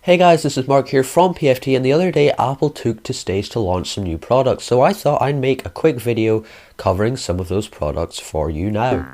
Hey guys, this is Mark here from PFT, and the other day Apple took to stage to launch some new products, so I thought I'd make a quick video covering some of those products for you now.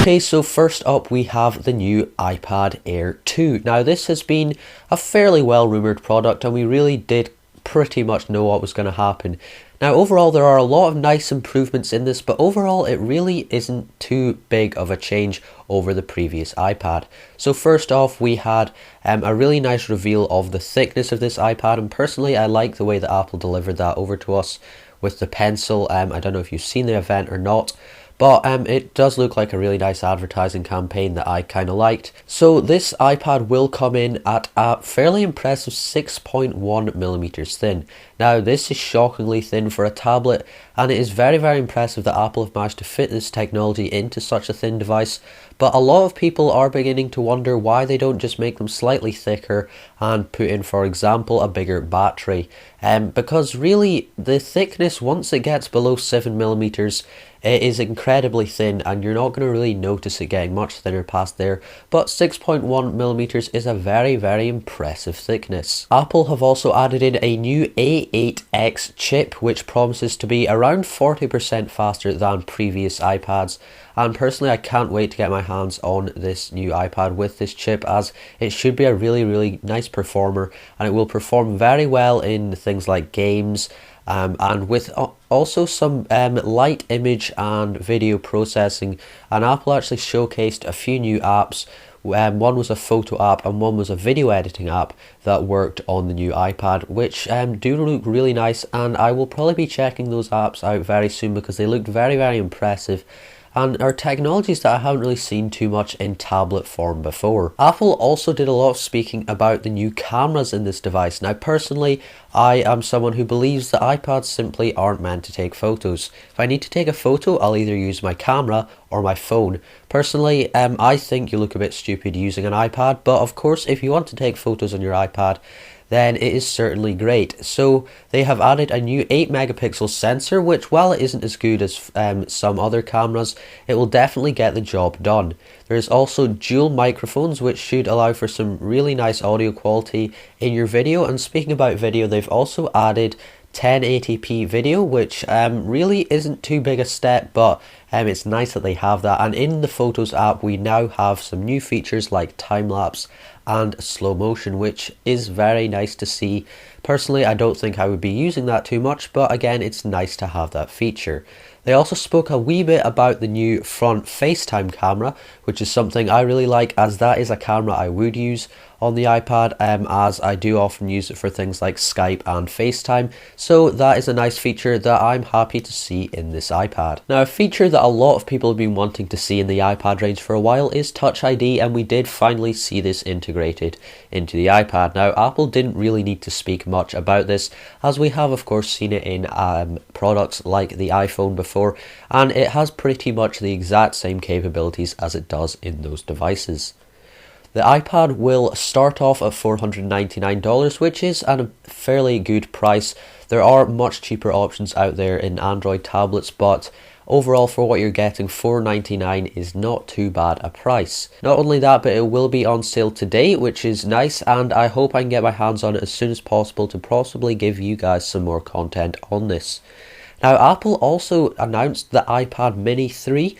Okay, so first up we have the new iPad Air 2. Now this has been a fairly well rumoured product and we really did pretty much know what was going to happen. Now overall there are a lot of nice improvements in this, but overall it really isn't too big of a change over the previous iPad. So first off we had a really nice reveal of the thickness of this iPad, and personally I like the way that Apple delivered that over to us with the pencil. I don't know if you've seen the event or not, but it does look like a really nice advertising campaign that I kind of liked. So this iPad will come in at a fairly impressive 6.1 millimeters thin. Now this is shockingly thin for a tablet, and it is very impressive that Apple have managed to fit this technology into such a thin device. But a lot of people are beginning to wonder why they don't just make them slightly thicker and put in, for example, a bigger battery. Because really the thickness, once it gets below 7 millimeters, it is incredibly thin and you're not going to really notice it getting much thinner past there, but 6.1 millimeters is a very impressive thickness. Apple have also added in a new A8X chip which promises to be around 40% faster than previous iPads, and personally I can't wait to get my hands on this new iPad with this chip, as it should be a really nice performer, and it will perform very well in things like games, and with also some light image and video processing. And Apple actually showcased a few new apps. One was a photo app and one was a video editing app that worked on the new iPad, which do look really nice, and I will probably be checking those apps out very soon because they looked very impressive and are technologies that I haven't really seen too much in tablet form before. Apple also did a lot of speaking about the new cameras in this device. Now personally, I am someone who believes that iPads simply aren't meant to take photos. If I need to take a photo, I'll either use my camera or my phone. Personally, I think you look a bit stupid using an iPad, but of course if you want to take photos on your iPad, then it is certainly great. So they have added a new 8 megapixel sensor, which while it isn't as good as some other cameras, it will definitely get the job done. There is also dual microphones, which should allow for some really nice audio quality in your video. And speaking about video, they've also added 1080p video, which really isn't too big a step, but it's nice that they have that. And in the Photos app we now have some new features like time-lapse and slow motion, which is very nice to see. Personally, I don't think I would be using that too much, but again, it's nice to have that feature. They also spoke a wee bit about the new front FaceTime camera, which is something I really like, as that is a camera I would use on the iPad, as I do often use it for things like Skype and FaceTime. So that is a nice feature that I'm happy to see in this iPad. Now, a feature that a lot of people have been wanting to see in the iPad range for a while is Touch ID, and we did finally see this integrated into the iPad. Now, Apple didn't really need to speak much about this, as we have of course seen it in products like the iPhone before, and it has pretty much the exact same capabilities as it does in those devices. The iPad will start off at $499, which is at a fairly good price. There are much cheaper options out there in Android tablets, but overall for what you're getting, $499 is not too bad a price. Not only that, but it will be on sale today, which is nice, and I hope I can get my hands on it as soon as possible to possibly give you guys some more content on this. Now, Apple also announced the iPad Mini 3,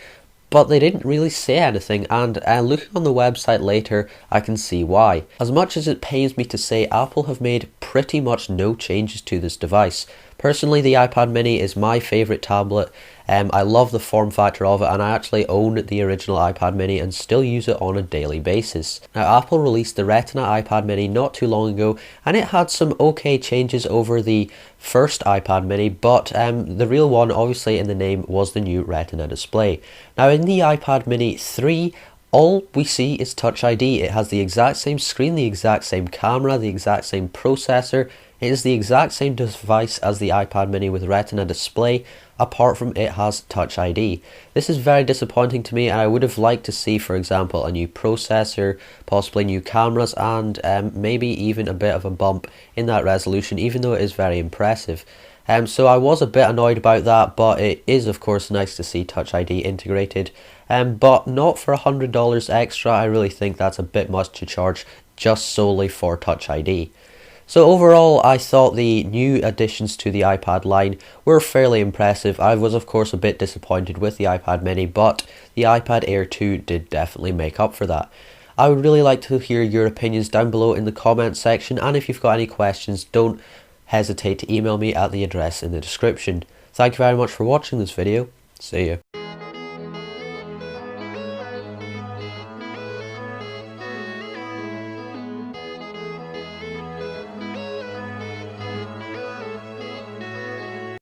but they didn't really say anything, and looking on the website later, I can see why. As much as it pains me to say, Apple have made pretty much no changes to this device. Personally, the iPad Mini is my favourite tablet. I love the form factor of it, and I actually own the original iPad Mini and still use it on a daily basis. Now, Apple released the Retina iPad Mini not too long ago, and it had some okay changes over the first iPad Mini, but the real one, obviously in the name, was the new Retina display. Now, in the iPad Mini 3, all we see is Touch ID. It has the exact same screen, the exact same camera, the exact same processor. It is the exact same device as the iPad Mini with Retina display, apart from it has Touch ID. This is very disappointing to me, and I would have liked to see, for example, a new processor, possibly new cameras, and maybe even a bit of a bump in that resolution, even though it is very impressive. So I was a bit annoyed about that, but it is of course nice to see Touch ID integrated. But not for $100 extra. I really think that's a bit much to charge just solely for Touch ID. So overall, I thought the new additions to the iPad line were fairly impressive. I was of course a bit disappointed with the iPad mini, but the iPad Air 2 did definitely make up for that. I would really like to hear your opinions down below in the comments section, and if you've got any questions, don't hesitate to email me at the address in the description. Thank you very much for watching this video. See you.